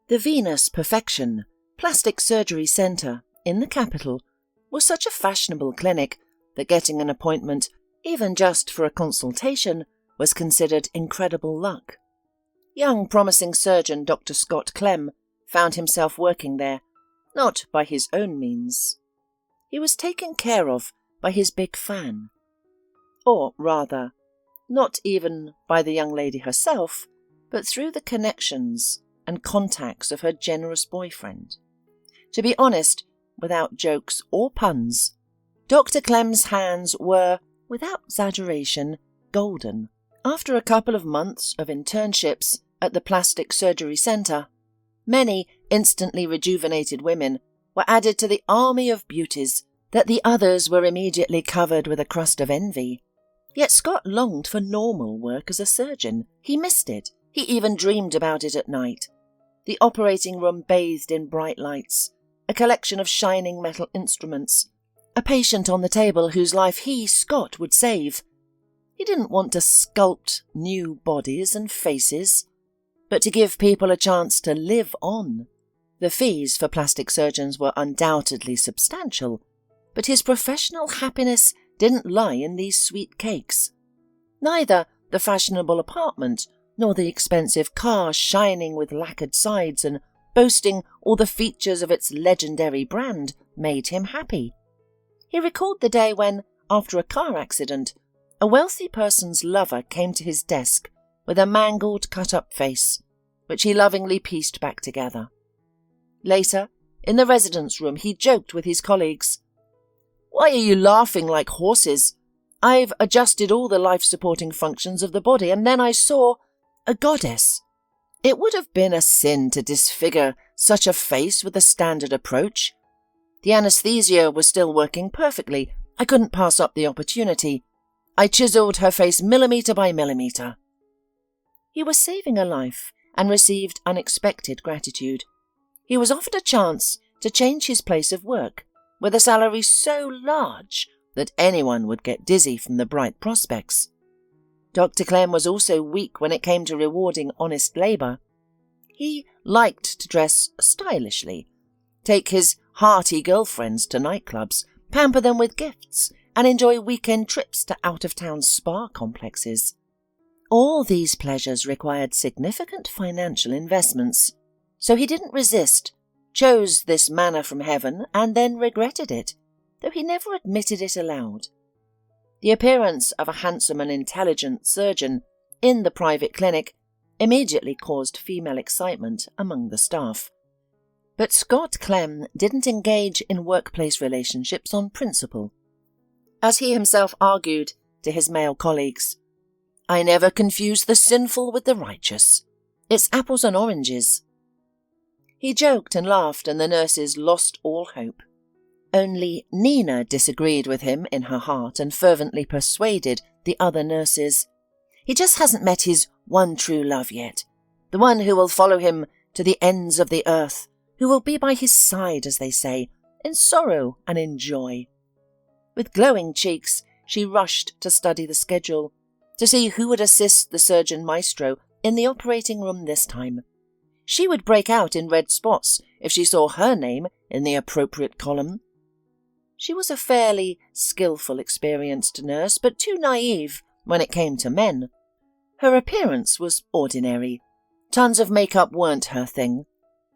The Venus Perfection Plastic Surgery Centre in the capital was such a fashionable clinic that getting an appointment, even just for a consultation, was considered incredible luck. Young promising surgeon Dr. Clem found himself working there, not by his own means. He was taken care of by his big fan. Or rather, not even by the young lady herself, but through the connections and contacts of her generous boyfriend. To be honest, without jokes or puns, Dr. Clem's hands were, without exaggeration, golden. After a couple of months of internships at the Plastic Surgery Centre, many instantly rejuvenated women were added to the army of beauties that the others were immediately covered with a crust of envy. Yet Scott longed for normal work as a surgeon. He missed it. He even dreamed about it at night. The operating room bathed in bright lights, a collection of shining metal instruments, a patient on the table whose life he, Scott, would save. He didn't want to sculpt new bodies and faces, but to give people a chance to live on. The fees for plastic surgeons were undoubtedly substantial, but his professional happiness didn't lie in these sweet cakes. Neither the fashionable apartment nor the expensive car shining with lacquered sides and boasting all the features of its legendary brand made him happy. He recalled the day when, after a car accident, a wealthy person's lover came to his desk with a mangled, cut-up face, which he lovingly pieced back together. Later, in the residence room, he joked with his colleagues, "Why are you laughing like horses? I've adjusted all the life-supporting functions of the body, and then I saw a goddess. It would have been a sin to disfigure such a face with a standard approach. The anesthesia was still working perfectly. I couldn't pass up the opportunity. I chiselled her face millimetre by millimetre." He was saving a life and received unexpected gratitude. He was offered a chance to change his place of work, with a salary so large that anyone would get dizzy from the bright prospects. Dr. Clem was also weak when it came to rewarding honest labour. He liked to dress stylishly, take his hearty girlfriends to nightclubs, pamper them with gifts, and enjoy weekend trips to out-of-town spa complexes. All these pleasures required significant financial investments, so he didn't resist, chose this manna from heaven, and then regretted it, though he never admitted it aloud. The appearance of a handsome and intelligent surgeon in the private clinic immediately caused female excitement among the staff. But Scott Clem didn't engage in workplace relationships on principle. As he himself argued to his male colleagues, "I never confuse the sinful with the righteous. It's apples and oranges." He joked and laughed, and the nurses lost all hope. Only Nina disagreed with him in her heart and fervently persuaded the other nurses. He just hasn't met his one true love yet, the one who will follow him to the ends of the earth, who will be by his side, as they say, in sorrow and in joy. With glowing cheeks, she rushed to study the schedule, to see who would assist the surgeon maestro in the operating room this time. She would break out in red spots if she saw her name in the appropriate column. She was a fairly skillful, experienced nurse, but too naive when it came to men. Her appearance was ordinary. Tons of makeup weren't her thing.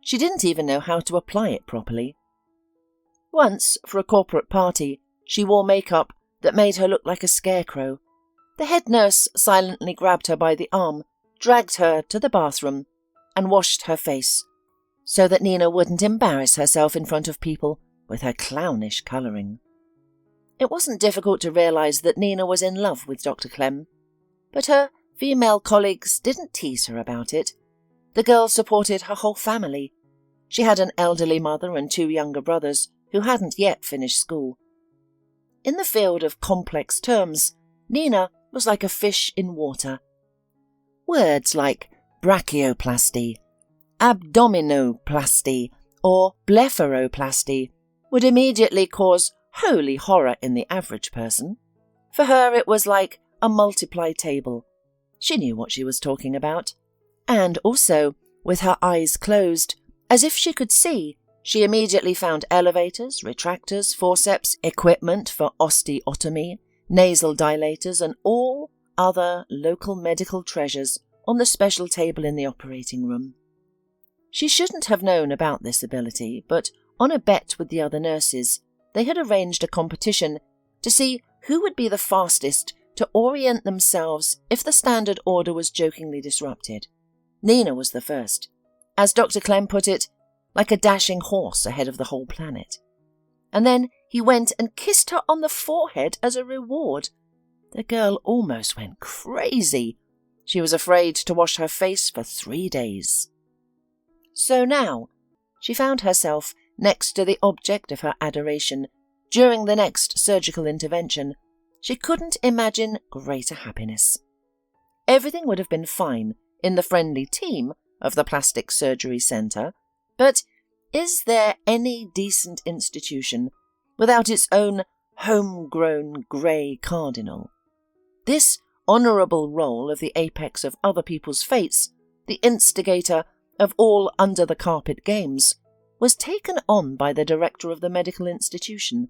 She didn't even know how to apply it properly. Once, for a corporate party, she wore makeup that made her look like a scarecrow. The head nurse silently grabbed her by the arm, dragged her to the bathroom, and washed her face, so that Nina wouldn't embarrass herself in front of people with her clownish colouring. It wasn't difficult to realise that Nina was in love with Dr. Clem, but her female colleagues didn't tease her about it. The girl supported her whole family. She had an elderly mother and 2 younger brothers who hadn't yet finished school. In the field of complex terms, Nina was like a fish in water. Words like brachioplasty, abdominoplasty, or blepharoplasty would immediately cause holy horror in the average person. For her it was like a multiply table. She knew what she was talking about. And also, with her eyes closed, As if she could see, she immediately found elevators, retractors, forceps, equipment for osteotomy, nasal dilators, and all other local medical treasures on the special table in the operating room. She shouldn't have known about this ability, but on a bet with the other nurses, they had arranged a competition to see who would be the fastest to orient themselves if the standard order was jokingly disrupted. Nina was the first. As Dr. Clem put it, like a dashing horse ahead of the whole planet. And then he went and kissed her on the forehead as a reward. The girl almost went crazy. She was afraid to wash her face for 3 days. So now, she found herself next to the object of her adoration. During the next surgical intervention, she couldn't imagine greater happiness. Everything would have been fine in the friendly team of the Plastic Surgery Centre, but is there any decent institution without its own homegrown grey cardinal? This honourable role of the apex of other people's fates, the instigator of all under-the-carpet games, was taken on by the director of the medical institution.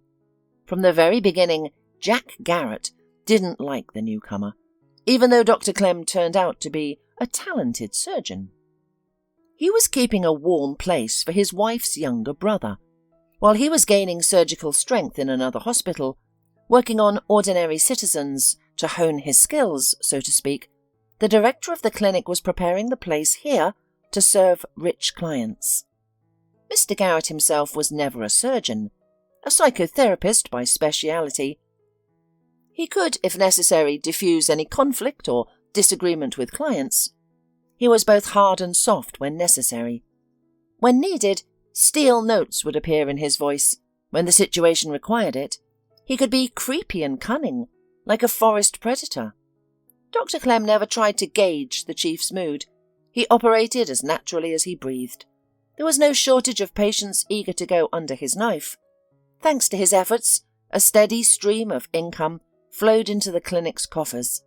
From the very beginning, Jack Garrett didn't like the newcomer, even though Dr. Clem turned out to be a talented surgeon. He was keeping a warm place for his wife's younger brother, while he was gaining surgical strength in another hospital, working on ordinary citizens to hone his skills, so to speak. The director of the clinic was preparing the place here to serve rich clients. Mr. Garrett himself was never a surgeon, a psychotherapist by speciality. He could, if necessary, diffuse any conflict or disagreement with clients. He was both hard and soft when necessary. When needed, steel notes would appear in his voice. When the situation required it, he could be creepy and cunning, like a forest predator. Dr. Clem never tried to gauge the chief's mood. He operated as naturally as he breathed. There was no shortage of patients eager to go under his knife. Thanks to his efforts, a steady stream of income flowed into the clinic's coffers.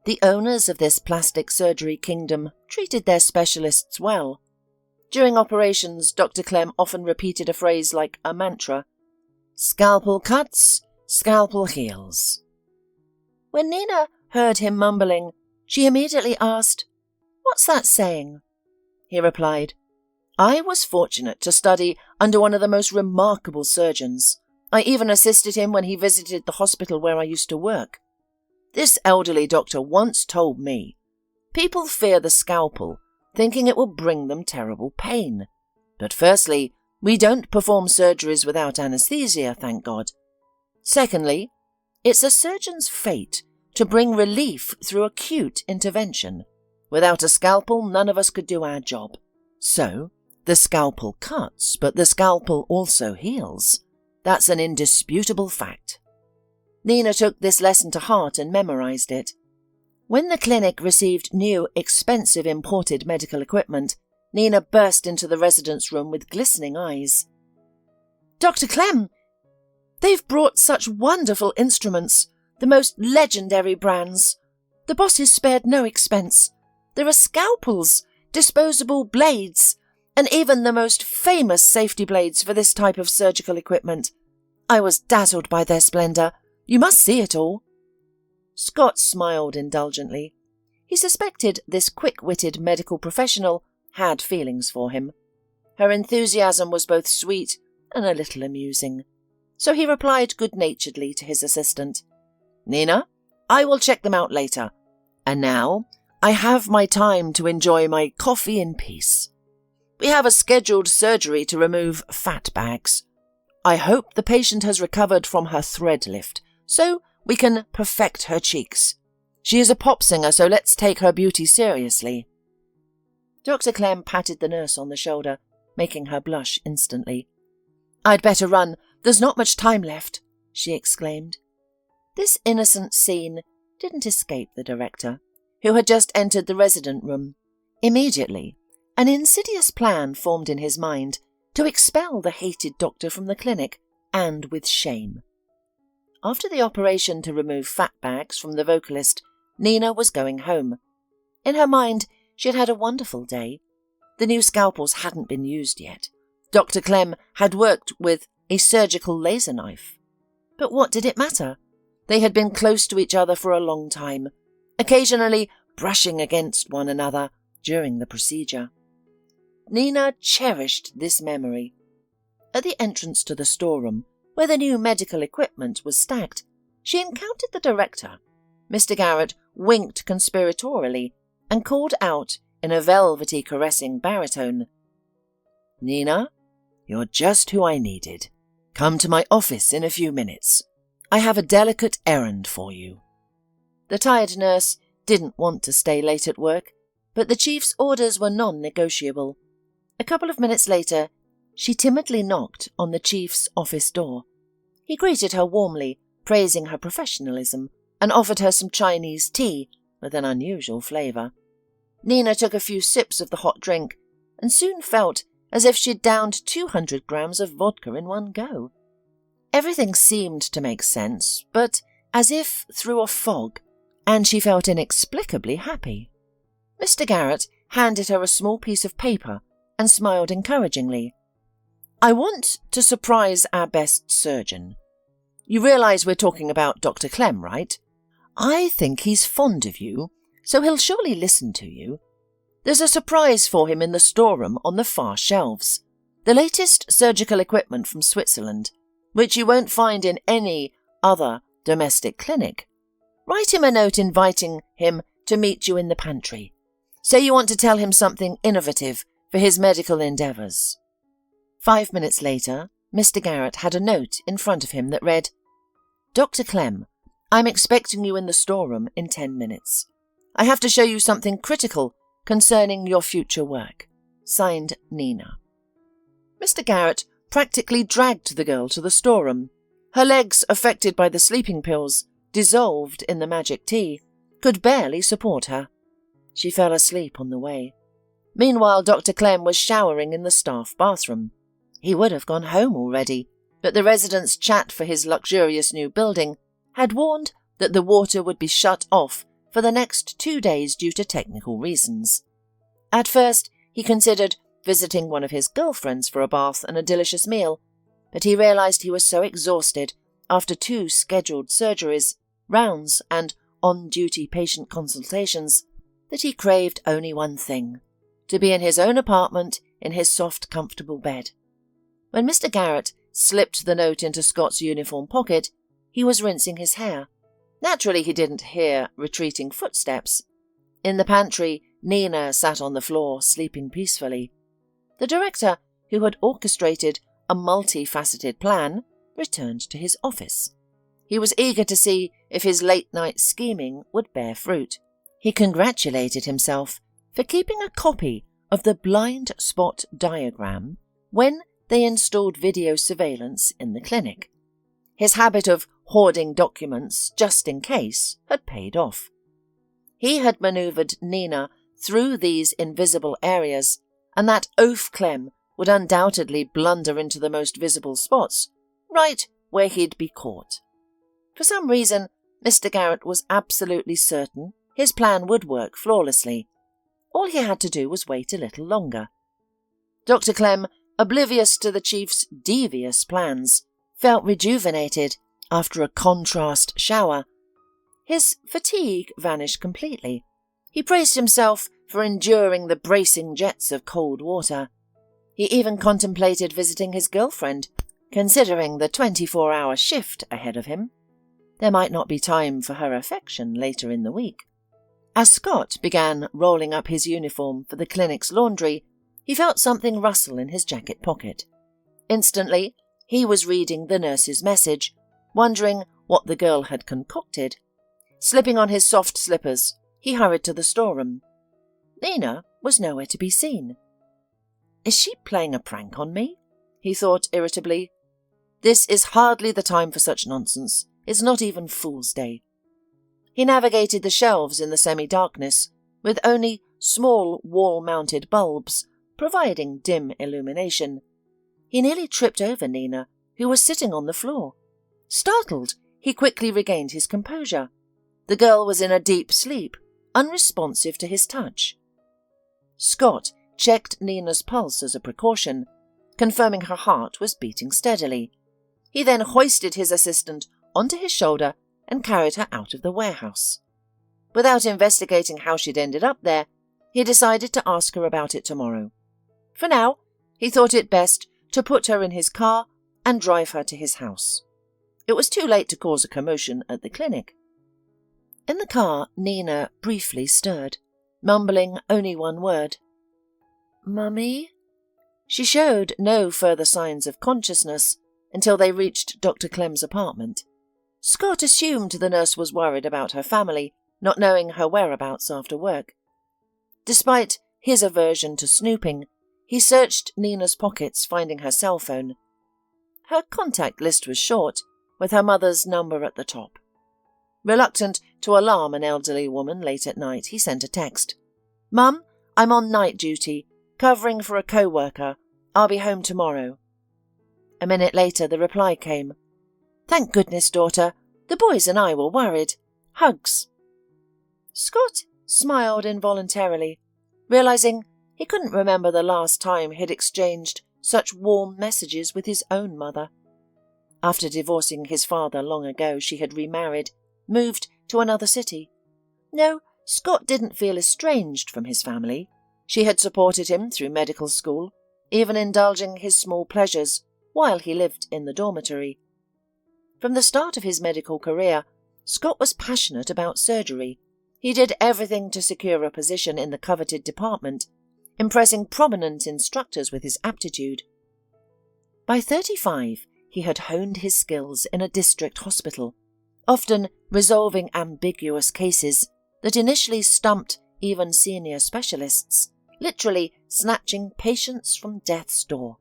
The owners of this plastic surgery kingdom treated their specialists well. During operations, Dr. Clem often repeated a phrase like a mantra: "Scalpel cuts, scalpel heals." When Nina heard him mumbling, she immediately asked, "What's that saying?" He replied, "I was fortunate to study under one of the most remarkable surgeons. I even assisted him when he visited the hospital where I used to work. This elderly doctor once told me, people fear the scalpel, thinking it will bring them terrible pain. But firstly, we don't perform surgeries without anesthesia, thank God. Secondly, it's a surgeon's fate to bring relief through acute intervention. Without a scalpel, none of us could do our job. So, the scalpel cuts, but the scalpel also heals. That's an indisputable fact." Nina took this lesson to heart and memorized it. When the clinic received new, expensive imported medical equipment, Nina burst into the residence room with glistening eyes. "Dr. Clem, they've brought such wonderful instruments, the most legendary brands. The bosses spared no expense. There are scalpels, disposable blades, and even the most famous safety blades for this type of surgical equipment. I was dazzled by their splendour. You must see it all." Scott smiled indulgently. He suspected this quick-witted medical professional had feelings for him. Her enthusiasm was both sweet and a little amusing. So he replied good-naturedly to his assistant, "Nina, I will check them out later. And now I have my time to enjoy my coffee in peace. We have a scheduled surgery to remove fat bags. I hope the patient has recovered from her thread lift, so we can perfect her cheeks. She is a pop singer, so let's take her beauty seriously." Dr. Clem patted the nurse on the shoulder, making her blush instantly. "I'd better run. There's not much time left," she exclaimed. This innocent scene didn't escape the director, who had just entered the resident room. Immediately, an insidious plan formed in his mind to expel the hated doctor from the clinic, and with shame. After the operation to remove fat bags from the vocalist, Nina was going home. In her mind, she had had a wonderful day. The new scalpels hadn't been used yet. Dr. Clem had worked with a surgical laser knife. But what did it matter? They had been close to each other for a long time, occasionally brushing against one another during the procedure. Nina cherished this memory. At the entrance to the storeroom, where the new medical equipment was stacked, she encountered the director. Mr. Garrett winked conspiratorially and called out in a velvety, caressing baritone, "Nina, you're just who I needed. Come to my office in a few minutes. I have a delicate errand for you." The tired nurse didn't want to stay late at work, but the chief's orders were non-negotiable. A couple of minutes later, she timidly knocked on the chief's office door. He greeted her warmly, praising her professionalism, and offered her some Chinese tea with an unusual flavour. Nina took a few sips of the hot drink and soon felt as if she'd downed 200 grams of vodka in one go. Everything seemed to make sense, but as if through a fog, and she felt inexplicably happy. Mr. Garrett handed her a small piece of paper and smiled encouragingly. "I want to surprise our best surgeon. You realise we're talking about Dr. Clem, right? I think he's fond of you, so he'll surely listen to you. There's a surprise for him in the storeroom on the far shelves. The latest surgical equipment from Switzerland, which you won't find in any other domestic clinic. Write him a note inviting him to meet you in the pantry. Say you want to tell him something innovative for his medical endeavours." 5 minutes later, Mr. Garrett had a note in front of him that read, "Dr. Clem, I'm expecting you in the storeroom in 10 minutes. I have to show you something critical concerning your future work. Signed, Nina." Mr. Garrett practically dragged the girl to the storeroom. Her legs, affected by the sleeping pills, dissolved in the magic tea, could barely support her. She fell asleep on the way. Meanwhile, Dr. Clem was showering in the staff bathroom. He would have gone home already, but the residents' chat for his luxurious new building had warned that the water would be shut off for the next 2 days due to technical reasons. At first, he considered visiting one of his girlfriends for a bath and a delicious meal, but he realised he was so exhausted after 2 scheduled surgeries, rounds, and on-duty patient consultations that he craved only one thing: to be in his own apartment in his soft, comfortable bed. When Mr. Garrett slipped the note into Scott's uniform pocket, he was rinsing his hair. Naturally, he didn't hear retreating footsteps. In the pantry, Nina sat on the floor, sleeping peacefully. The director, who had orchestrated a multifaceted plan, returned to his office. He was eager to see if his late-night scheming would bear fruit. He congratulated himself for keeping a copy of the blind spot diagram when they installed video surveillance in the clinic. His habit of hoarding documents just in case had paid off. He had manoeuvred Nina through these invisible areas, and that oaf Clem would undoubtedly blunder into the most visible spots, right where he'd be caught. For some reason, Mr. Garrett was absolutely certain his plan would work flawlessly. All he had to do was wait a little longer. Dr. Clem, oblivious to the chief's devious plans, felt rejuvenated after a contrast shower. His fatigue vanished completely. He praised himself for enduring the bracing jets of cold water. He even contemplated visiting his girlfriend, considering the 24-hour shift ahead of him. There might not be time for her affection later in the week. As Scott began rolling up his uniform for the clinic's laundry, he felt something rustle in his jacket pocket. Instantly, he was reading the nurse's message, wondering what the girl had concocted. Slipping on his soft slippers, he hurried to the storeroom. Nina was nowhere to be seen. "Is she playing a prank on me?" he thought irritably. "This is hardly the time for such nonsense. It's not even Fool's Day." He navigated the shelves in the semi-darkness, with only small wall-mounted bulbs providing dim illumination. He nearly tripped over Nina, who was sitting on the floor. Startled, he quickly regained his composure. The girl was in a deep sleep, unresponsive to his touch. Scott checked Nina's pulse as a precaution, confirming her heart was beating steadily. He then hoisted his assistant onto his shoulder and carried her out of the warehouse. Without investigating how she'd ended up there, he decided to ask her about it tomorrow. For now, he thought it best to put her in his car and drive her to his house. It was too late to cause a commotion at the clinic. In the car, Nina briefly stirred, mumbling only one word. "Mummy?" She showed no further signs of consciousness until they reached Dr. Clem's apartment. Scott assumed the nurse was worried about her family, not knowing her whereabouts after work. Despite his aversion to snooping, he searched Nina's pockets, finding her cell phone. Her contact list was short, with her mother's number at the top. Reluctant to alarm an elderly woman late at night, he sent a text. "Mum, I'm on night duty, covering for a co-worker. I'll be home tomorrow." A minute later, the reply came. "Thank goodness, daughter. The boys and I were worried. Hugs." Scott smiled involuntarily, realizing he couldn't remember the last time he'd exchanged such warm messages with his own mother. After divorcing his father long ago, she had remarried, moved to another city. No, Scott didn't feel estranged from his family. She had supported him through medical school, even indulging his small pleasures while he lived in the dormitory. From the start of his medical career, Scott was passionate about surgery. He did everything to secure a position in the coveted department, impressing prominent instructors with his aptitude. By 35, he had honed his skills in a district hospital, often resolving ambiguous cases that initially stumped even senior specialists, literally snatching patients from death's door.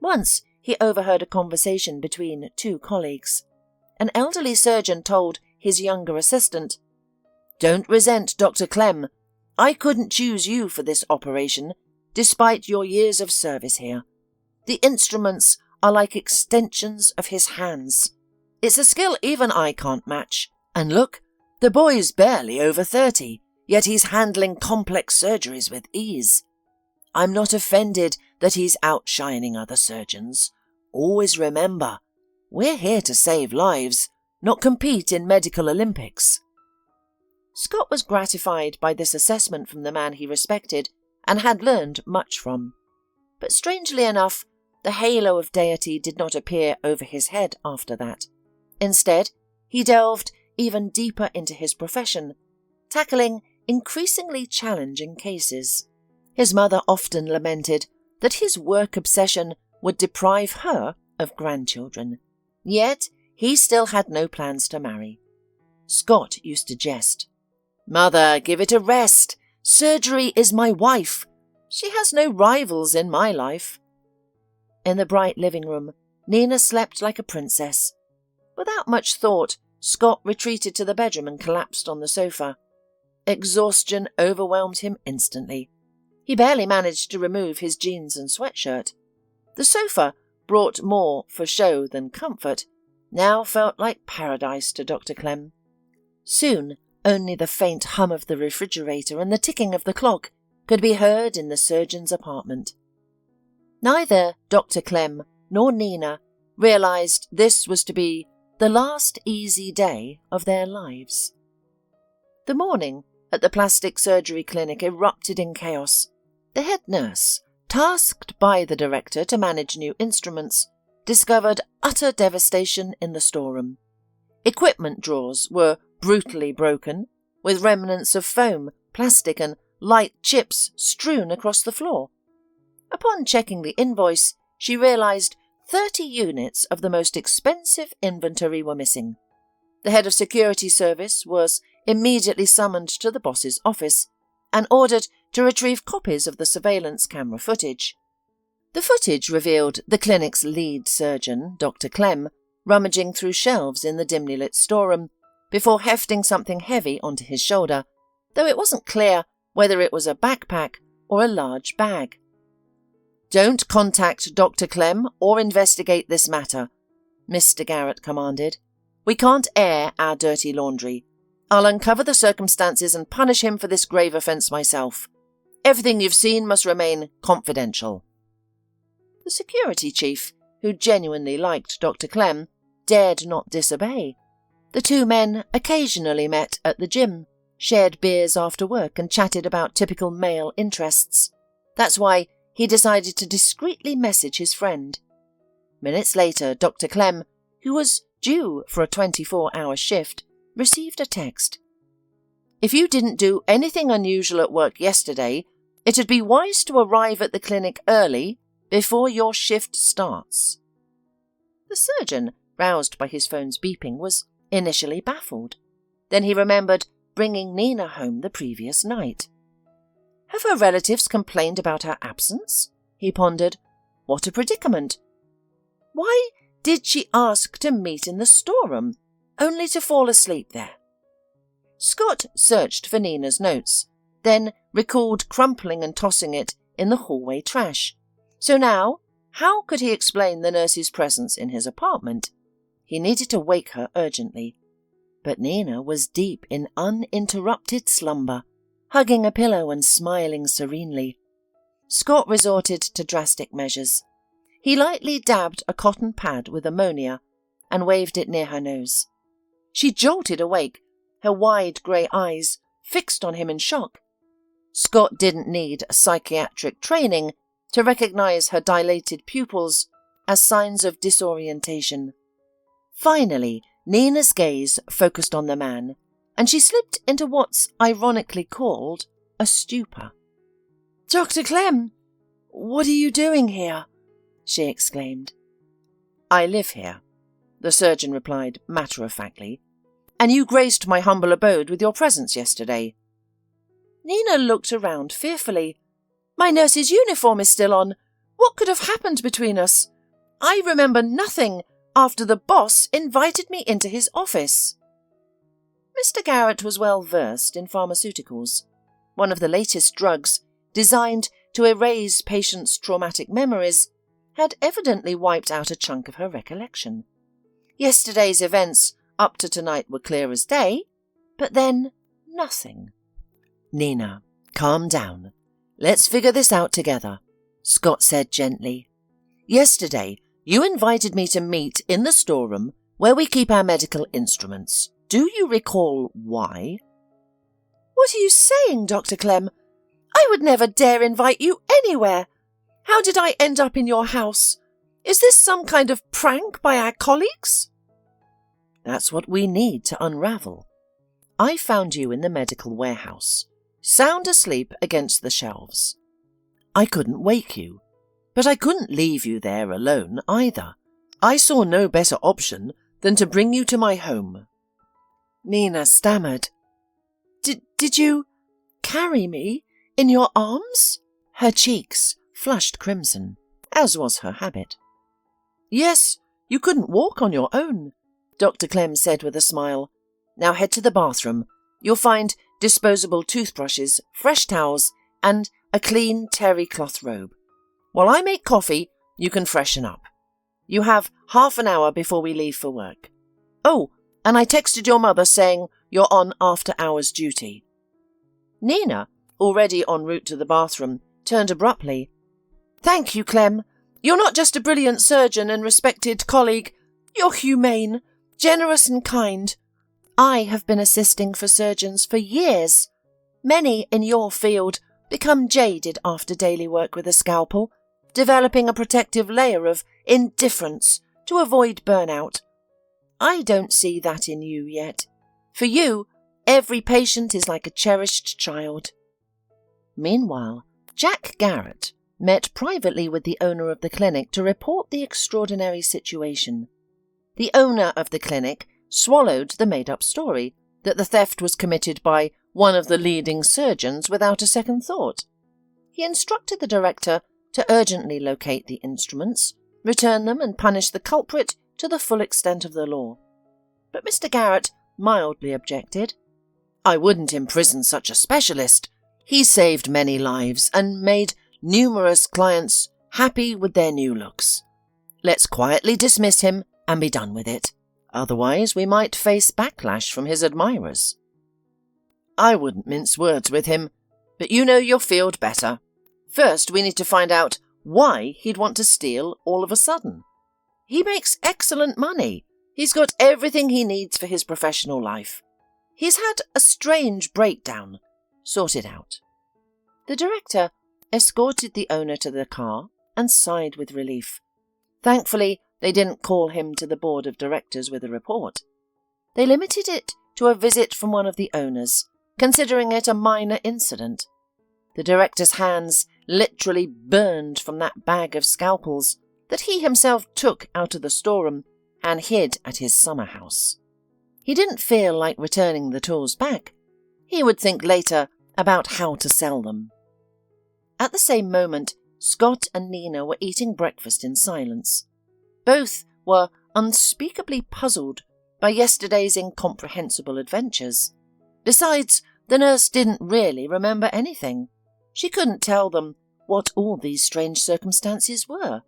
Once, he overheard a conversation between two colleagues. An elderly surgeon told his younger assistant, "Don't resent Dr. Clem. I couldn't choose you for this operation, despite your years of service here. The instruments are like extensions of his hands. It's a skill even I can't match. And look, the boy's barely over 30, yet he's handling complex surgeries with ease. I'm not offended that he's outshining other surgeons. Always remember, we're here to save lives, not compete in medical Olympics." Scott was gratified by this assessment from the man he respected and had learned much from. But strangely enough, the halo of deity did not appear over his head after that. Instead, he delved even deeper into his profession, tackling increasingly challenging cases. His mother often lamented that his work obsession would deprive her of grandchildren. Yet, he still had no plans to marry. Scott used to jest. "Mother, give it a rest. Surgery is my wife. She has no rivals in my life." In the bright living room, Nina slept like a princess. Without much thought, Scott retreated to the bedroom and collapsed on the sofa. Exhaustion overwhelmed him instantly. He barely managed to remove his jeans and sweatshirt. The sofa, brought more for show than comfort, now felt like paradise to Dr. Clem. Soon, only the faint hum of the refrigerator and the ticking of the clock could be heard in the surgeon's apartment. Neither Dr. Clem nor Nina realized this was to be the last easy day of their lives. The morning at the plastic surgery clinic erupted in chaos. The head nurse, tasked by the director to manage new instruments, discovered utter devastation in the storeroom. Equipment drawers were brutally broken, with remnants of foam, plastic and light chips strewn across the floor. Upon checking the invoice, she realized 30 units of the most expensive inventory were missing. The head of security service was immediately summoned to the boss's office and ordered to retrieve copies of the surveillance camera footage. The footage revealed the clinic's lead surgeon, Dr. Clem, rummaging through shelves in the dimly lit storeroom before hefting something heavy onto his shoulder, though it wasn't clear whether it was a backpack or a large bag. "Don't contact Dr. Clem or investigate this matter," Mr. Garrett commanded. "We can't air our dirty laundry. I'll uncover the circumstances and punish him for this grave offence myself. Everything you've seen must remain confidential." The security chief, who genuinely liked Dr. Clem, dared not disobey. The two men occasionally met at the gym, shared beers after work and chatted about typical male interests. That's why he decided to discreetly message his friend. Minutes later, Dr. Clem, who was due for a 24-hour shift, received a text. "If you didn't do anything unusual at work yesterday, it'd be wise to arrive at the clinic early before your shift starts." The surgeon, roused by his phone's beeping, was initially baffled. Then he remembered bringing Nina home the previous night. Have her relatives complained about her absence? He pondered. What a predicament. Why did she ask to meet in the storeroom, only to fall asleep there? Scott searched for Nina's notes, then recalled crumpling and tossing it in the hallway trash. So now, how could he explain the nurse's presence in his apartment? He needed to wake her urgently. But Nina was deep in uninterrupted slumber, hugging a pillow and smiling serenely. Scott resorted to drastic measures. He lightly dabbed a cotton pad with ammonia and waved it near her nose. She jolted awake, her wide grey eyes fixed on him in shock. Scott didn't need psychiatric training to recognize her dilated pupils as signs of disorientation. Finally, Nina's gaze focused on the man, and she slipped into what's ironically called a stupor. "Dr. Clem, what are you doing here?" she exclaimed. "I live here," the surgeon replied matter-of-factly, "and you graced my humble abode with your presence yesterday." Nina looked around fearfully. "My nurse's uniform is still on. What could have happened between us? I remember nothing after the boss invited me into his office." Mr. Garrett was well versed in pharmaceuticals. One of the latest drugs, designed to erase patients' traumatic memories, had evidently wiped out a chunk of her recollection. Yesterday's events up to tonight were clear as day, but then nothing. "Nina, calm down. Let's figure this out together," Scott said gently. "Yesterday, you invited me to meet in the storeroom where we keep our medical instruments. Do you recall why?" "What are you saying, Dr. Clem? I would never dare invite you anywhere. How did I end up in your house? Is this some kind of prank by our colleagues?" "That's what we need to unravel. I found you in the medical warehouse, sound asleep against the shelves. I couldn't wake you, but I couldn't leave you there alone either. I saw no better option than to bring you to my home." Nina stammered. Did you carry me in your arms?" Her cheeks flushed crimson, as was her habit. "Yes, you couldn't walk on your own," Dr. Clem said with a smile. "Now head to the bathroom. You'll find disposable toothbrushes, fresh towels, and a clean terry cloth robe. While I make coffee, you can freshen up. You have half an hour before we leave for work. Oh, and I texted your mother saying you're on after-hours duty." Nina, already en route to the bathroom, turned abruptly. "Thank you, Clem. You're not just a brilliant surgeon and respected colleague. You're humane, generous and kind. I have been assisting for surgeons for years. Many in your field become jaded after daily work with a scalpel, developing a protective layer of indifference to avoid burnout. I don't see that in you yet. For you, every patient is like a cherished child." Meanwhile, Jack Garrett met privately with the owner of the clinic to report the extraordinary situation. The owner of the clinic swallowed the made-up story that the theft was committed by one of the leading surgeons without a second thought. He instructed the director to urgently locate the instruments, return them and punish the culprit to the full extent of the law. But Mr. Garrett mildly objected. "I wouldn't imprison such a specialist. He saved many lives and made numerous clients happy with their new looks. Let's quietly dismiss him and be done with it. Otherwise we might face backlash from his admirers." "I wouldn't mince words with him. But you know your field better. First, we need to find out why he'd want to steal all of a sudden. He makes excellent money. He's got everything he needs for his professional life. He's had a strange breakdown. Sort it out." The director escorted the owner to the car and sighed with relief. Thankfully, they didn't call him to the board of directors with a report. They limited it to a visit from one of the owners, considering it a minor incident. The director's hands literally burned from that bag of scalpels that he himself took out of the storeroom and hid at his summer house. He didn't feel like returning the tools back. He would think later about how to sell them. At the same moment, Scott and Nina were eating breakfast in silence. Both were unspeakably puzzled by yesterday's incomprehensible adventures. Besides, the nurse didn't really remember anything. She couldn't tell them what all these strange circumstances were.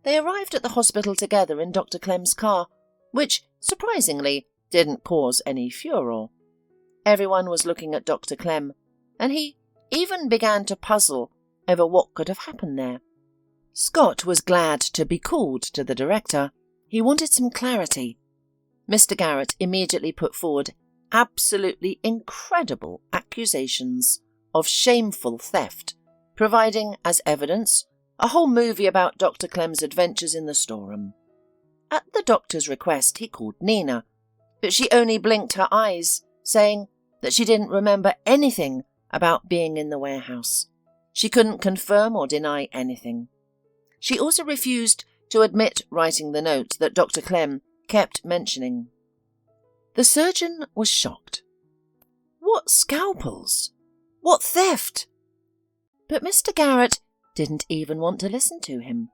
They arrived at the hospital together in Dr. Clem's car, which, surprisingly, didn't cause any furore. Everyone was looking at Dr. Clem, and he even began to puzzle over what could have happened there. Scott was glad to be called to the director. He wanted some clarity. Mr. Garrett immediately put forward absolutely incredible accusations of shameful theft, providing as evidence a whole movie about Dr. Clem's adventures in the storeroom. At the doctor's request, he called Nina, but she only blinked her eyes, saying that she didn't remember anything about being in the warehouse. She couldn't confirm or deny anything. She also refused to admit writing the note that Dr. Clem kept mentioning. The surgeon was shocked. What scalpels? What theft? But Mr. Garrett didn't even want to listen to him.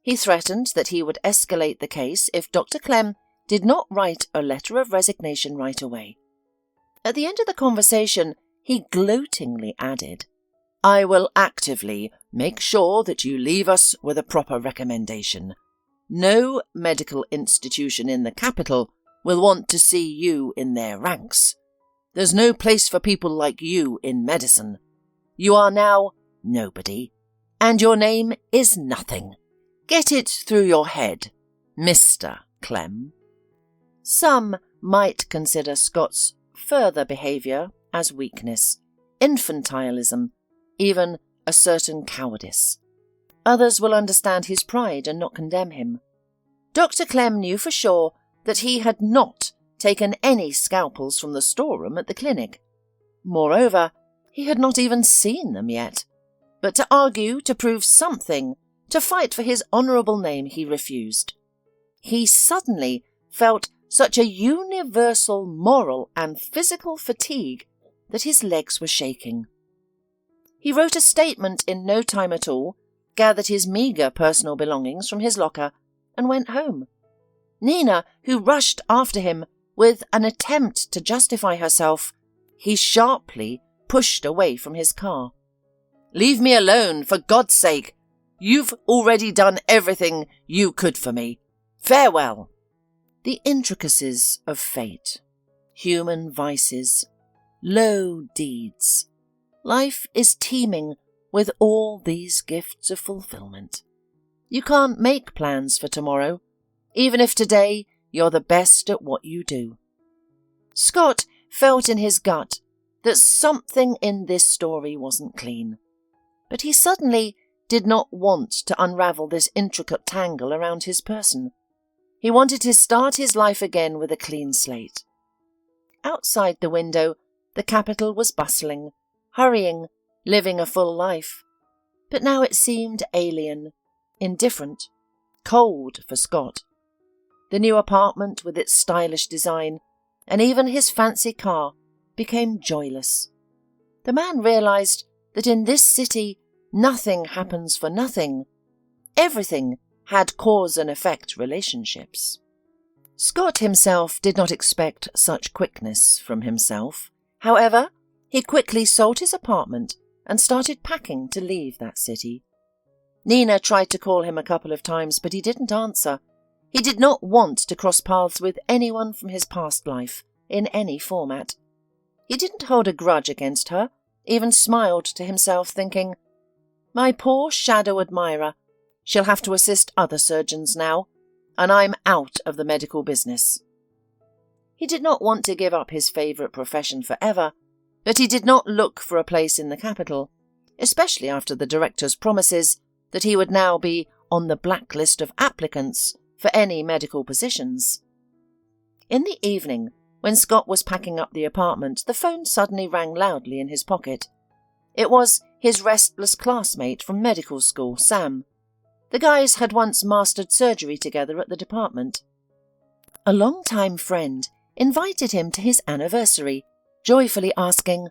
He threatened that he would escalate the case if Dr. Clem did not write a letter of resignation right away. At the end of the conversation, he gloatingly added, "I will actively make sure that you leave us with a proper recommendation. No medical institution in the capital will want to see you in their ranks. There's no place for people like you in medicine. You are now nobody, and your name is nothing. Get it through your head, Mr. Clem." Some might consider Scott's further behaviour as weakness, infantilism, even a certain cowardice. Others will understand his pride and not condemn him. Dr. Clem knew for sure that he had not taken any scalpels from the storeroom at the clinic. Moreover, he had not even seen them yet. But to argue, to prove something, to fight for his honourable name, he refused. He suddenly felt such a universal moral and physical fatigue that his legs were shaking. He wrote a statement in no time at all, gathered his meagre personal belongings from his locker, and went home. Nina, who rushed after him with an attempt to justify herself, he sharply pushed away from his car. "Leave me alone, for God's sake! You've already done everything you could for me. Farewell!" The intricacies of fate, human vices, low deeds. Life is teeming with all these gifts of fulfillment. You can't make plans for tomorrow, even if today you're the best at what you do. Scott felt in his gut that something in this story wasn't clean, but he suddenly did not want to unravel this intricate tangle around his person. He wanted to start his life again with a clean slate. Outside the window, the capital was bustling, hurrying, living a full life. But now it seemed alien, indifferent, cold for Scott. The new apartment with its stylish design, and even his fancy car, became joyless. The man realized that in this city nothing happens for nothing. Everything had cause and effect relationships. Scott himself did not expect such quickness from himself. However, he quickly sold his apartment and started packing to leave that city. Nina tried to call him a couple of times, but he didn't answer. He did not want to cross paths with anyone from his past life, in any format. He didn't hold a grudge against her, even smiled to himself, thinking, "My poor shadow admirer. She'll have to assist other surgeons now, and I'm out of the medical business." He did not want to give up his favourite profession forever, but he did not look for a place in the capital, especially after the director's promises that he would now be on the blacklist of applicants for any medical positions. In the evening, when Scott was packing up the apartment, the phone suddenly rang loudly in his pocket. It was his restless classmate from medical school, Sam. The guys had once mastered surgery together at the department. A long-time friend invited him to his anniversary, joyfully asking,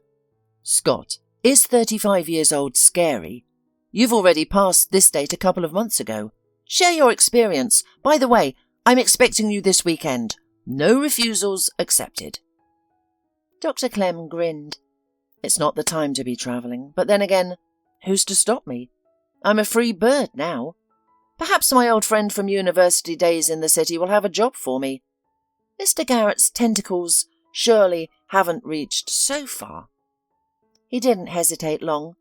"Scott, is 35 years old scary? You've already passed this date a couple of months ago. Share your experience. By the way, I'm expecting you this weekend. No refusals accepted." Dr. Clem grinned. "It's not the time to be travelling, but then again, who's to stop me? I'm a free bird now. Perhaps my old friend from university days in the city will have a job for me. Mr. Garrett's tentacles surely haven't reached so far." He didn't hesitate long.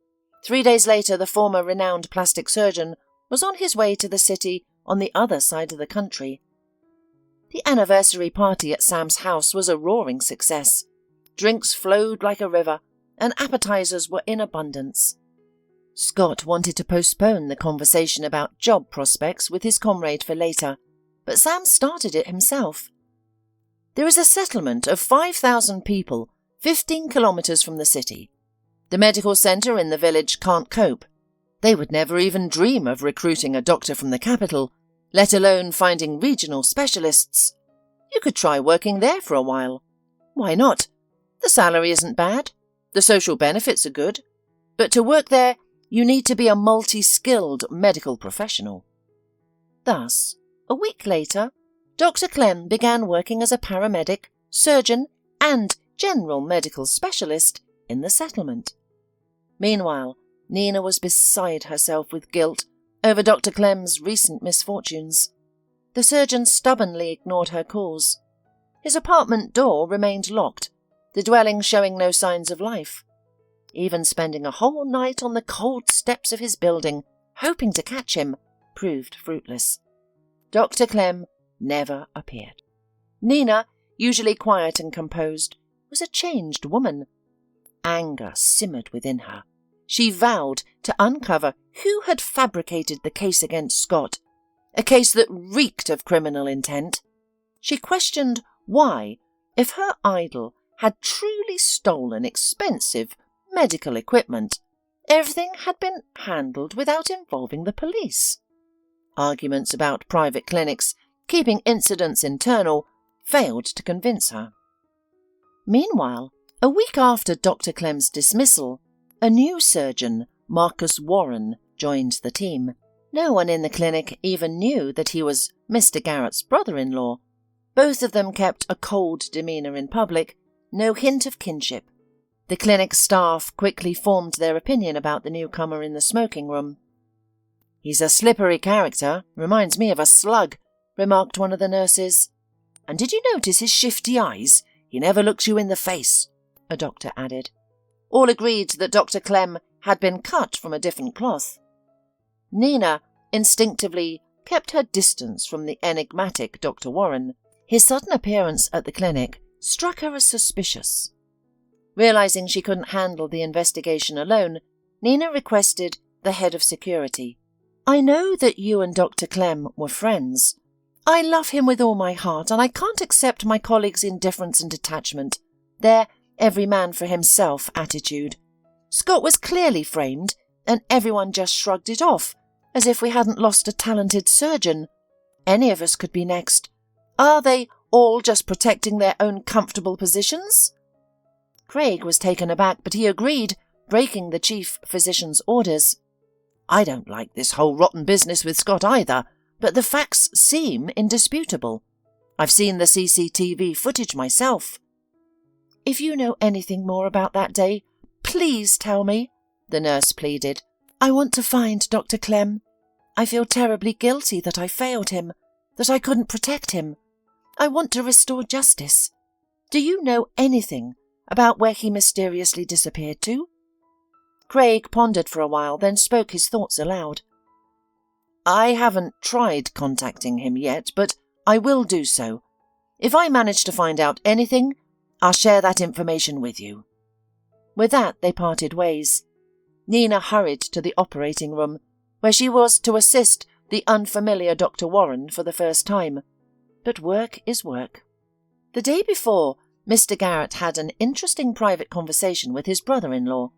3 days later, the former renowned plastic surgeon was on his way to the city on the other side of the country. The anniversary party at Sam's house was a roaring success. Drinks flowed like a river, and appetizers were in abundance. Scott wanted to postpone the conversation about job prospects with his comrade for later, but Sam started it himself. "There is a settlement of 5,000 people 15 kilometres from the city. The medical centre in the village can't cope. They would never even dream of recruiting a doctor from the capital, let alone finding regional specialists. You could try working there for a while. Why not? The salary isn't bad. The social benefits are good. But to work there, you need to be a multi-skilled medical professional." Thus, a week later, Dr. Clem began working as a paramedic, surgeon, and general medical specialist in the settlement. Meanwhile, Nina was beside herself with guilt over Dr. Clem's recent misfortunes. The surgeon stubbornly ignored her calls. His apartment door remained locked, the dwelling showing no signs of life. Even spending a whole night on the cold steps of his building, hoping to catch him, proved fruitless. Dr. Clem never appeared. Nina, usually quiet and composed, was a changed woman. Anger simmered within her. She vowed to uncover who had fabricated the case against Scott, a case that reeked of criminal intent. She questioned why, if her idol had truly stolen expensive medical equipment, everything had been handled without involving the police. Arguments about private clinics keeping incidents internal failed to convince her. Meanwhile, a week after Dr. Clem's dismissal, a new surgeon, Marcus Warren, joined the team. No one in the clinic even knew that he was Mr. Garrett's brother-in-law. Both of them kept a cold demeanour in public, no hint of kinship. The clinic staff quickly formed their opinion about the newcomer in the smoking room. "He's a slippery character, reminds me of a slug," remarked one of the nurses. "And did you notice his shifty eyes? He never looks you in the face," a doctor added. All agreed that Dr. Clem had been cut from a different cloth. Nina instinctively kept her distance from the enigmatic Dr. Warren. His sudden appearance at the clinic struck her as suspicious. Realizing she couldn't handle the investigation alone, Nina requested the head of security. "I know that you and Dr. Clem were friends. I love him with all my heart, and I can't accept my colleagues' indifference and detachment. Their every man for himself attitude. Scott was clearly framed, and everyone just shrugged it off, as if we hadn't lost a talented surgeon. Any of us could be next. Are they all just protecting their own comfortable positions?" Craig was taken aback, but he agreed, breaking the chief physician's orders. "I don't like this whole rotten business with Scott either, but the facts seem indisputable. I've seen the CCTV footage myself." "If you know anything more about that day, please tell me," the nurse pleaded. "I want to find Dr. Clem. I feel terribly guilty that I failed him, that I couldn't protect him. I want to restore justice. Do you know anything about where he mysteriously disappeared to?" Craig pondered for a while, then spoke his thoughts aloud. I haven't tried contacting him yet, but I will do so. If I manage to find out anything, I'll share that information with you. With that, they parted ways. Nina hurried to the operating room, where she was to assist the unfamiliar Dr. Warren for the first time. But work is work. The day before, Mr. Garrett had an interesting private conversation with his brother-in-law.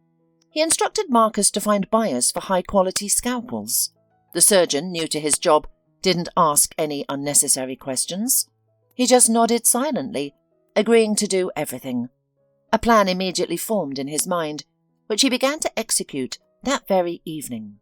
He instructed Marcus to find buyers for high-quality scalpels. The surgeon, new to his job, didn't ask any unnecessary questions. He just nodded silently, agreeing to do everything. A plan immediately formed in his mind, which he began to execute that very evening.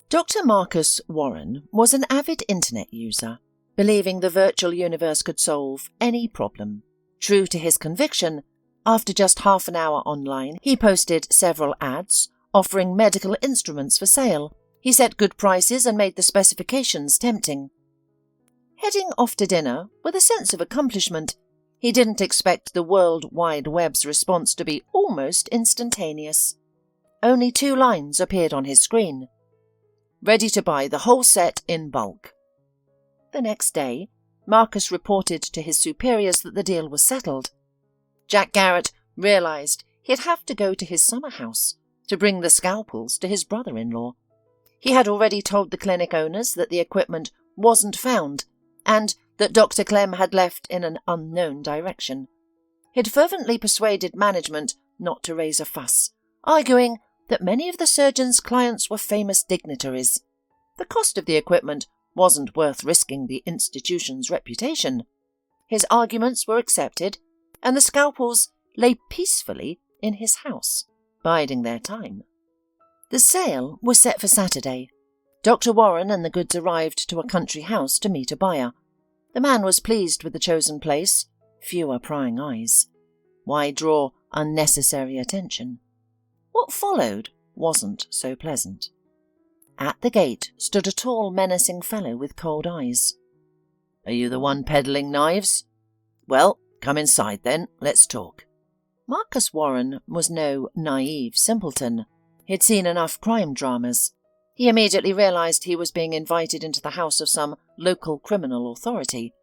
Dr. Marcus Warren was an avid internet user, believing the virtual universe could solve any problem. True to his conviction, after just half an hour online, he posted several ads offering medical instruments for sale. He set good prices and made the specifications tempting. Heading off to dinner with a sense of accomplishment, he didn't expect the World Wide Web's response to be almost instantaneous. Only 2 lines appeared on his screen. Ready to buy the whole set in bulk. The next day, Marcus reported to his superiors that the deal was settled. Jack Garrett realized he'd have to go to his summer house to bring the scalpels to his brother-in-law. He had already told the clinic owners that the equipment wasn't found and that Dr. Clem had left in an unknown direction. He'd fervently persuaded management not to raise a fuss, arguing that many of the surgeon's clients were famous dignitaries. The cost of the equipment wasn't worth risking the institution's reputation. His arguments were accepted, and the scalpels lay peacefully in his house, biding their time. The sale was set for Saturday. Dr. Warren and the goods arrived to a country house to meet a buyer. The man was pleased with the chosen place. Fewer prying eyes. Why draw unnecessary attention? What followed wasn't so pleasant. At the gate stood a tall, menacing fellow with cold eyes. Are you the one peddling knives? Well, come inside then, let's talk. Marcus Warren was no naive simpleton. He'd seen enough crime dramas. He immediately realized he was being invited into the house of some local criminal authority.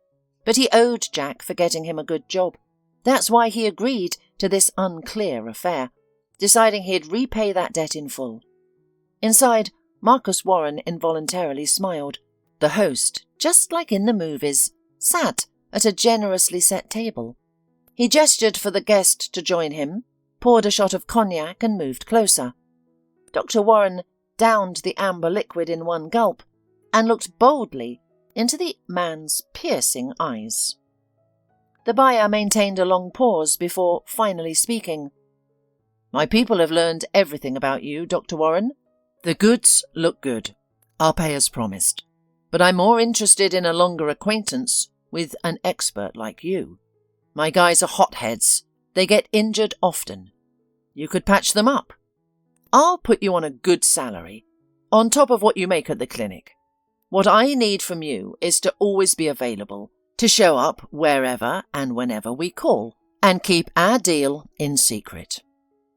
But he owed Jack for getting him a good job. That's why he agreed to this unclear affair, deciding he'd repay that debt in full. Inside, Marcus Warren involuntarily smiled. The host, just like in the movies, sat at a generously set table. He gestured for the guest to join him, poured a shot of cognac and moved closer. Dr. Warren downed the amber liquid in one gulp and looked boldly into the man's piercing eyes. The buyer maintained a long pause before finally speaking. My people have learned everything about you, Dr. Warren. The goods look good. I'll pay as promised. But I'm more interested in a longer acquaintance with an expert like you. My guys are hotheads. They get injured often. You could patch them up. I'll put you on a good salary, on top of what you make at the clinic. What I need from you is to always be available, to show up wherever and whenever we call, and keep our deal in secret.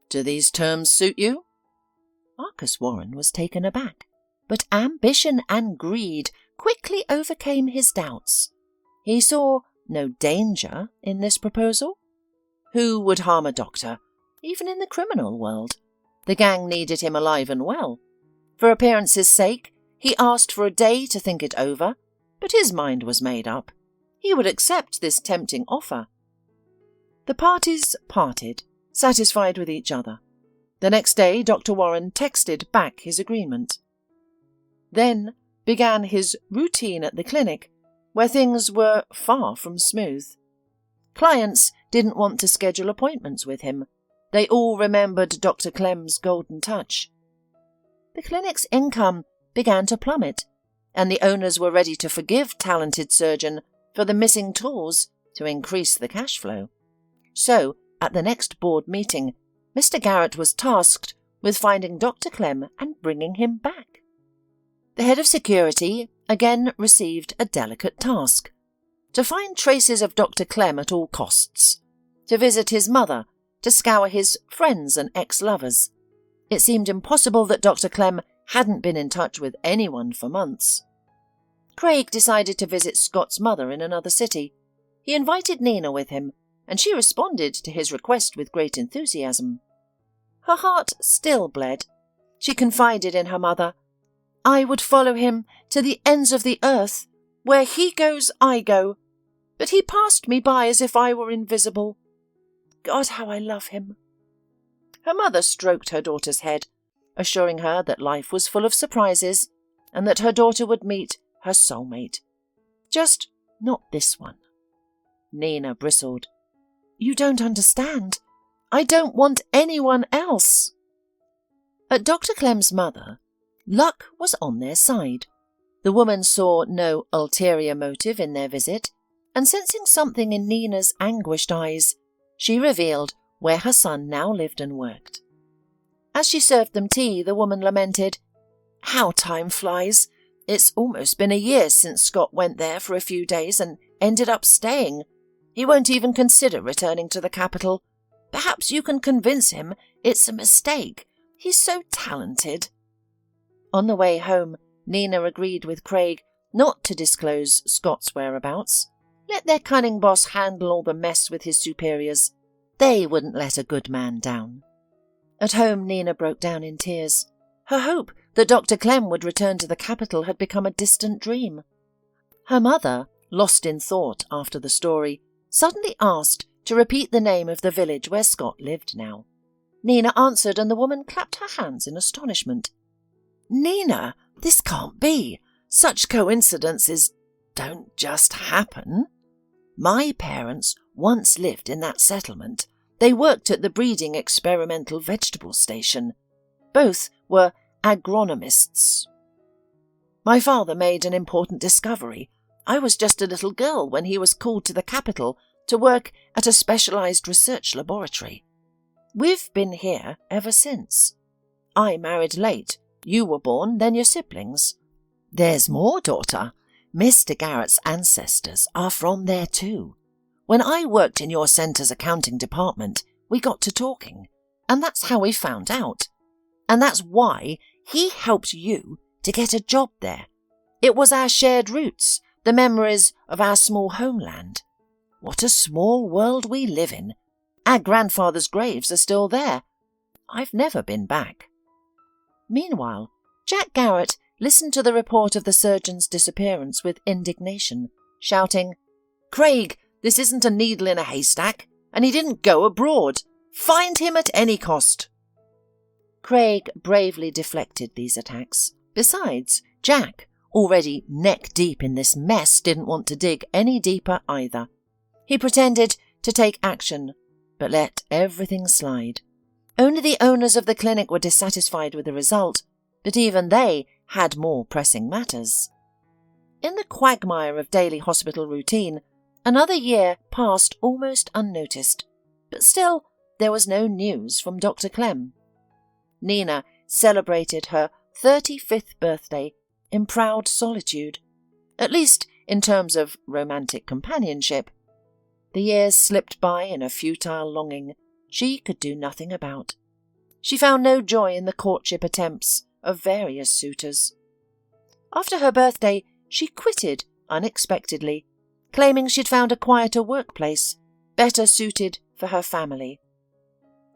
Do these terms suit you? Marcus Warren was taken aback, but ambition and greed quickly overcame his doubts. He saw no danger in this proposal. Who would harm a doctor, even in the criminal world? The gang needed him alive and well. For appearance's sake, he asked for a day to think it over, but his mind was made up. He would accept this tempting offer. The parties parted, satisfied with each other. The next day, Dr. Warren texted back his agreement. Then began his routine at the clinic, where things were far from smooth. Clients didn't want to schedule appointments with him. They all remembered Dr. Clem's golden touch. The clinic's income began to plummet, and the owners were ready to forgive talented surgeon for the missing tools to increase the cash flow. So, at the next board meeting, Mr. Garrett was tasked with finding Dr. Clem and bringing him back. The head of security again received a delicate task: to find traces of Dr. Clem at all costs, to visit his mother, to scour his friends and ex-lovers. It seemed impossible that Dr. Clem hadn't been in touch with anyone for months. Craig decided to visit Scott's mother in another city. He invited Nina with him, and she responded to his request with great enthusiasm. Her heart still bled. She confided in her mother, "I would follow him to the ends of the earth. Where he goes, I go. But he passed me by as if I were invisible. God, how I love him." Her mother stroked her daughter's head, assuring her that life was full of surprises and that her daughter would meet her soulmate. Just not this one. Nina bristled. "You don't understand. I don't want anyone else." At Dr. Clem's mother, luck was on their side. The woman saw no ulterior motive in their visit, and sensing something in Nina's anguished eyes, she revealed where her son now lived and worked. As she served them tea, the woman lamented, "How time flies. It's almost been a year since Scott went there for a few days and ended up staying. He won't even consider returning to the capital. Perhaps you can convince him it's a mistake. He's so talented." On the way home, Nina agreed with Craig not to disclose Scott's whereabouts. Let their cunning boss handle all the mess with his superiors. They wouldn't let a good man down. At home, Nina broke down in tears. Her hope that Dr. Clem would return to the capital had become a distant dream. Her mother, lost in thought after the story, suddenly asked to repeat the name of the village where Scott lived now. Nina answered, and the woman clapped her hands in astonishment. "Nina, this can't be. Such coincidences don't just happen. My parents once lived in that settlement. They worked at the breeding experimental vegetable station. Both were agronomists. My father made an important discovery. I was just a little girl when he was called to the capital to work at a specialized research laboratory. We've been here ever since. I married late. You were born, then your siblings. There's more, daughter. Mr. Garrett's ancestors are from there too. When I worked in your centre's accounting department, we got to talking, and that's how we found out. And that's why he helped you to get a job there. It was our shared roots, the memories of our small homeland. What a small world we live in. Our grandfathers' graves are still there. I've never been back." Meanwhile, Jack Garrett listened to the report of the surgeon's disappearance with indignation, shouting, "Craig, this isn't a needle in a haystack, and he didn't go abroad. Find him at any cost." Craig bravely deflected these attacks. Besides, Jack, already neck-deep in this mess, didn't want to dig any deeper either. He pretended to take action, but let everything slide. Only the owners of the clinic were dissatisfied with the result, but even they had more pressing matters. In the quagmire of daily hospital routine, another year passed almost unnoticed, but still there was no news from Dr. Clem. Nina celebrated her 35th birthday in proud solitude, at least in terms of romantic companionship. The years slipped by in a futile longing she could do nothing about. She found no joy in the courtship attempts of various suitors. After her birthday, she quitted unexpectedly, claiming she'd found a quieter workplace, better suited for her family.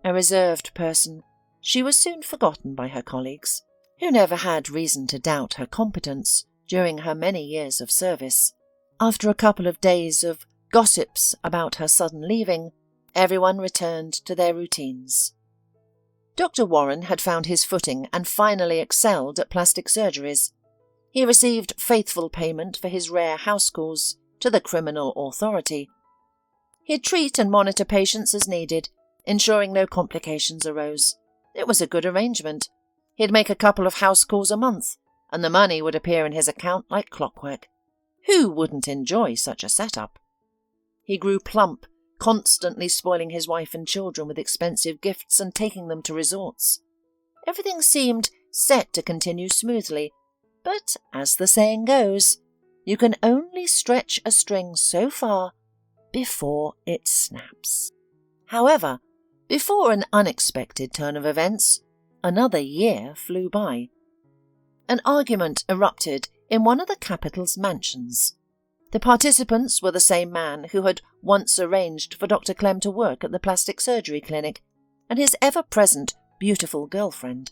A reserved person, she was soon forgotten by her colleagues, who never had reason to doubt her competence during her many years of service. After a couple of days of gossips about her sudden leaving, everyone returned to their routines. Dr. Warren had found his footing and finally excelled at plastic surgeries. He received faithful payment for his rare house calls to the criminal authority. He'd treat and monitor patients as needed, ensuring no complications arose. It was a good arrangement. He'd make a couple of house calls a month, and the money would appear in his account like clockwork. Who wouldn't enjoy such a setup? He grew plump, constantly spoiling his wife and children with expensive gifts and taking them to resorts. Everything seemed set to continue smoothly, but, as the saying goes, you can only stretch a string so far before it snaps. However, before an unexpected turn of events, Another year flew by. An argument erupted in one of the capital's mansions. The participants were the same man who had once arranged for Dr. Clem to work at the plastic surgery clinic, and his ever-present beautiful girlfriend.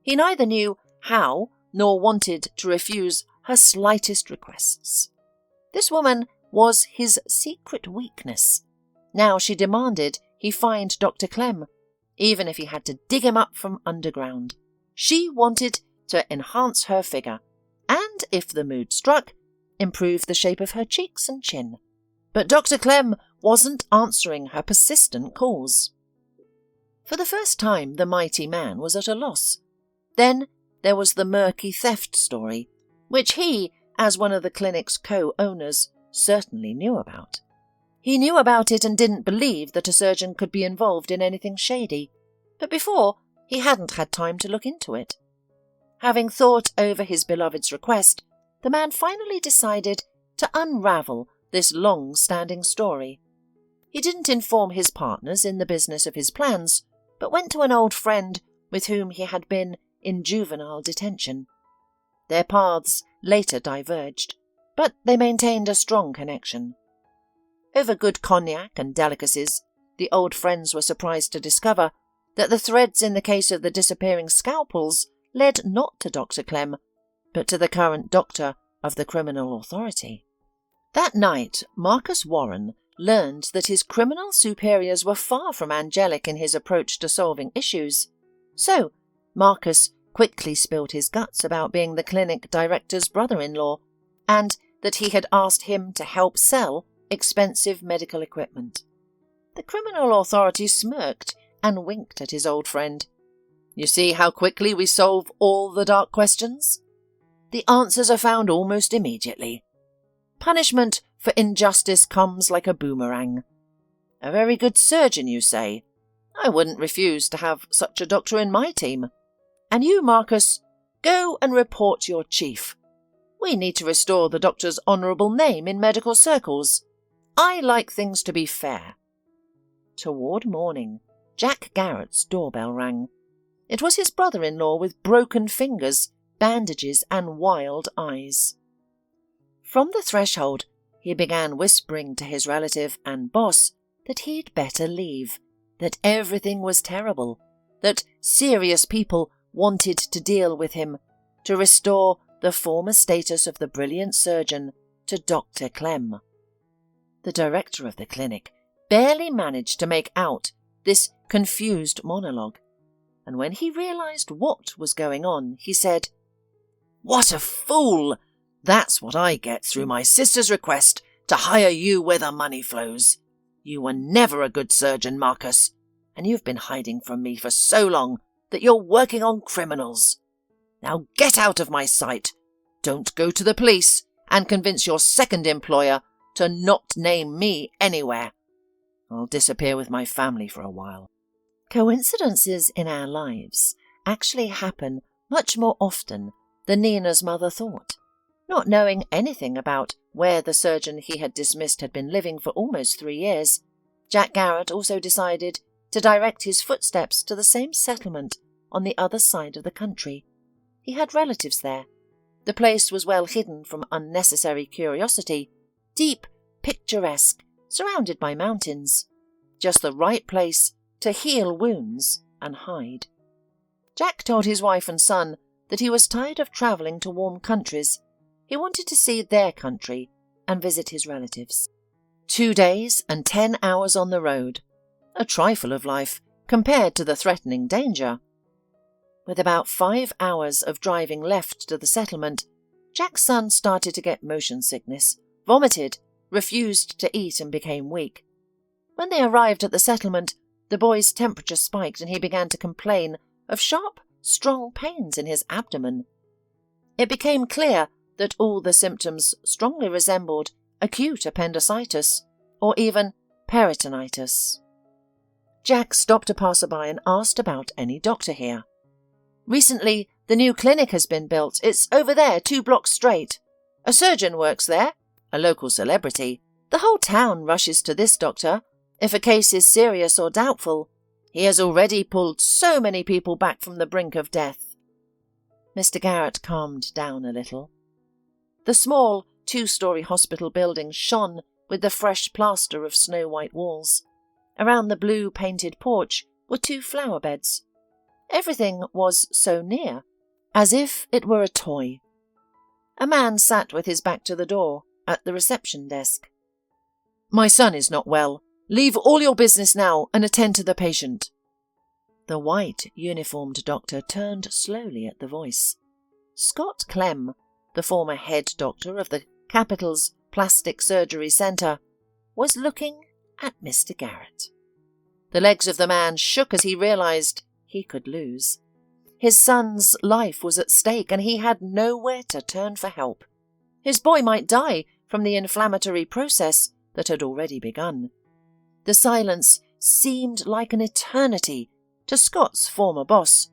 He neither knew how nor wanted to refuse her slightest requests. This woman was his secret weakness. Now she demanded he find Dr. Clem, even if he had to dig him up from underground. She wanted to enhance her figure, and, if the mood struck, improve the shape of her cheeks and chin. But Dr. Clem wasn't answering her persistent calls. For the first time, the mighty man was at a loss. Then there was the murky theft story, which he, as one of the clinic's co-owners, certainly knew about. He knew about it and didn't believe that a surgeon could be involved in anything shady, but before he hadn't had time to look into it. Having thought over his beloved's request, the man finally decided to unravel this long-standing story. He didn't inform his partners in the business of his plans, but went to an old friend with whom he had been in juvenile detention. Their paths later diverged, but they maintained a strong connection. Over good cognac and delicacies, the old friends were surprised to discover that the threads in the case of the disappearing scalpels led not to Dr. Clem, but to the current doctor of the criminal authority. That night, Marcus Warren learned that his criminal superiors were far from angelic in his approach to solving issues. So, Marcus quickly spilled his guts about being the clinic director's brother-in-law, and that he had asked him to help sell expensive medical equipment. The criminal authority smirked and winked at his old friend. You see how quickly we solve all the dark questions? The answers are found almost immediately. Punishment for injustice comes like a boomerang. A very good surgeon, you say? I wouldn't refuse to have such a doctor in my team. And you, Marcus, go and report your chief. We need to restore the doctor's honourable name in medical circles. I like things to be fair. Toward morning, Jack Garrett's doorbell rang. It was his brother-in-law with broken fingers, bandages and wild eyes. From the threshold, he began whispering to his relative and boss that he'd better leave, that everything was terrible, that serious people wanted to deal with him, to restore the former status of the brilliant surgeon to Dr. Clem. The director of the clinic barely managed to make out this confused monologue, and when he realized what was going on, he said, "What a fool! That's what I get through my sister's request to hire you where the money flows. You were never a good surgeon, Marcus, and you've been hiding from me for so long that you're working on criminals. Now get out of my sight. Don't go to the police and convince your second employer to not name me anywhere. I'll disappear with my family for a while." Coincidences in our lives actually happen much more often than Nina's mother thought. Not knowing anything about where the surgeon he had dismissed had been living for almost 3 years, Jack Garrett also decided to direct his footsteps to the same settlement on the other side of the country. He had relatives there. The place was well hidden from unnecessary curiosity, deep, picturesque, surrounded by mountains. Just the right place to heal wounds and hide. Jack told his wife and son that he was tired of travelling to warm countries. He wanted to see their country and visit his relatives. 2 days and 10 hours on the road. A trifle of life compared to the threatening danger. With about 5 hours of driving left to the settlement, Jack's son started to get motion sickness, vomited, refused to eat and became weak. When they arrived at the settlement, the boy's temperature spiked and he began to complain of sharp, strong pains in his abdomen. It became clear that all the symptoms strongly resembled acute appendicitis or even peritonitis. Jack stopped a passerby and asked about any doctor here. "Recently, the new clinic has been built. It's over there, 2 blocks straight. A surgeon works there, a local celebrity. The whole town rushes to this doctor. If a case is serious or doubtful, He has already pulled so many people back from the brink of death." Mr. Garrett calmed down a little. The small 2-story hospital building shone with the fresh plaster of snow-white walls. Around the blue-painted porch were 2 flower beds. Everything was so near, as if it were a toy. A man sat with his back to the door at the reception desk. "My son is not well. Leave all your business now and attend to the patient." The white uniformed doctor turned slowly at the voice. Scott Clem, the former head doctor of the capital's plastic surgery centre, was looking at Mr. Garrett. The legs of the man shook as he realised he could lose. His son's life was at stake and he had nowhere to turn for help. His boy might die from the inflammatory process that had already begun. The silence seemed like an eternity to Scott's former boss,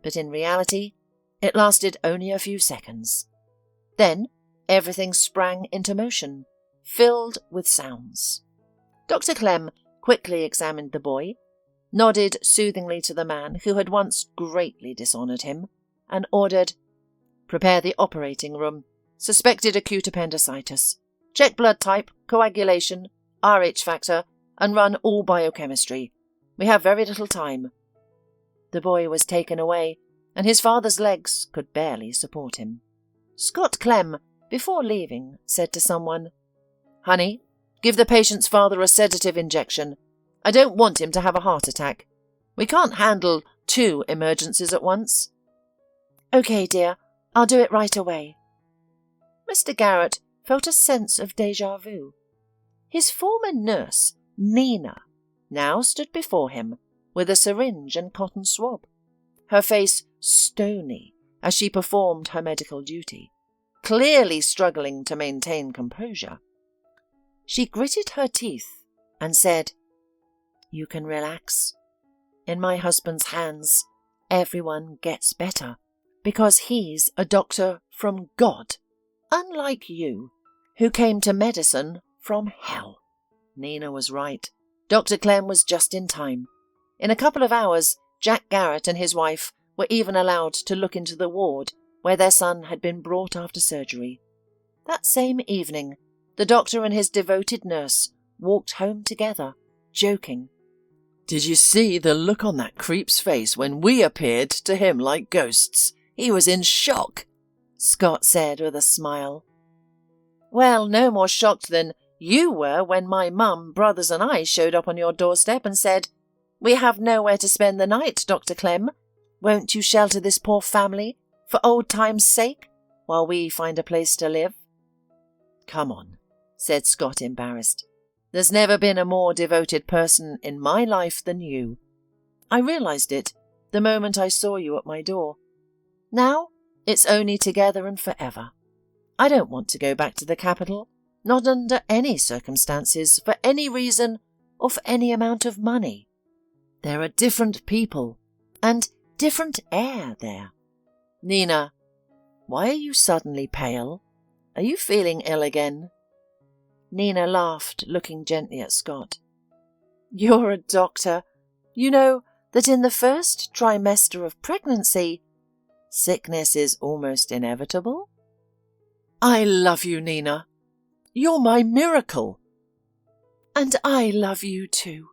but in reality it lasted only a few seconds. Then everything sprang into motion, filled with sounds. Dr. Clem quickly examined the boy, nodded soothingly to the man who had once greatly dishonoured him, and ordered, "Prepare the operating room. Suspected acute appendicitis. Check blood type, coagulation, RH factor, and run all biochemistry. We have very little time." The boy was taken away, and his father's legs could barely support him. Scott Clem, before leaving, said to someone, "Honey, give the patient's father a sedative injection. I don't want him to have a heart attack. We can't handle 2 emergencies at once." "Okay, dear, I'll do it right away." Mr. Garrett felt a sense of déjà vu. His former nurse, Nina, now stood before him with a syringe and cotton swab, her face stony as she performed her medical duty, clearly struggling to maintain composure. She gritted her teeth and said, "You can relax. In my husband's hands, everyone gets better because he's a doctor from God, unlike you, who came to medicine from hell." Nina was right. Dr. Clem was just in time. In a couple of hours, Jack Garrett and his wife were even allowed to look into the ward where their son had been brought after surgery. That same evening, the doctor and his devoted nurse walked home together, joking. "Did you see the look on that creep's face when we appeared to him like ghosts? He was in shock," Scott said with a smile. "Well, no more shocked than you were when my mum, brothers and I showed up on your doorstep and said, 'We have nowhere to spend the night, Dr. Clem. Won't you shelter this poor family, for old time's sake, while we find a place to live?'" "Come on," said Scott, embarrassed. "There's never been a more devoted person in my life than you. I realised it the moment I saw you at my door. Now it's only together and forever. I don't want to go back to the capital, not under any circumstances, for any reason, or for any amount of money. There are different people and different air there. Nina, why are you suddenly pale? Are you feeling ill again?" Nina laughed, looking gently at Scott. "You're a doctor. You know that in the first trimester of pregnancy, sickness is almost inevitable." "I love you, Nina. You're my miracle." "And I love you too."